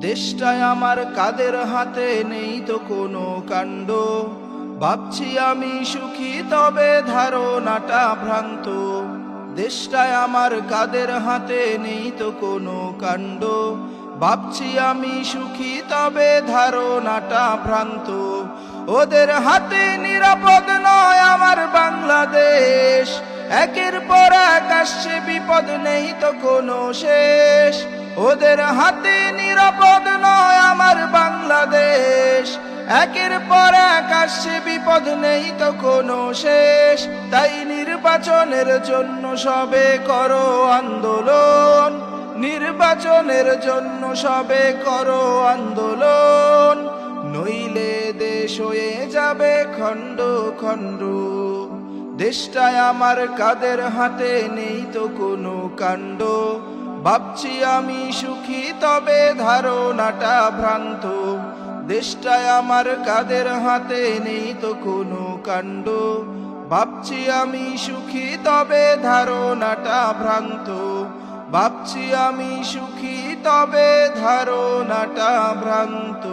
দেশটায় আমার কাদের হাতে, নেই তো কোনো কাণ্ড। ভাবছি আমি সুখী তবে ধারণাটা ভ্রান্ত। দেশটায় আমার কাদের হাতে, নেই তো কোনো কাণ্ড। ভাবছি আমি সুখী তবে ধারণাটা ভ্রান্ত। ওদের হাতে নিরাপদ নয় আমার বাংলাদেশ, একের পর এক আসছে বিপদ, নেই তো কোনো শেষ। ওদের হাতে নিরাপদ নয় আমার বাংলাদেশ, একের পর এক আসছে বিপদ, নেই তো কোনো শেষ। তাই নির্বাচনের জন্য সবে করো আন্দোলন, নির্বাচনের জন্য সবে করো আন্দোলন, নইলে দেশ হয়ে যাবে খণ্ড খণ্ড। দেশটায় আমার কাদের হাতে, নেই তো কোনো কাণ্ড। ভাবছি আমি সুখী তবে ধারণাটা ভ্রান্ত। দেশটায় আমার কাদের হাতে, নেই তো কোনো কাণ্ড। ভাবছি আমি সুখী তবে ধারণাটা ভ্রান্ত। ভাবছি আমি সুখী তবে ধারণাটা ভ্রান্ত।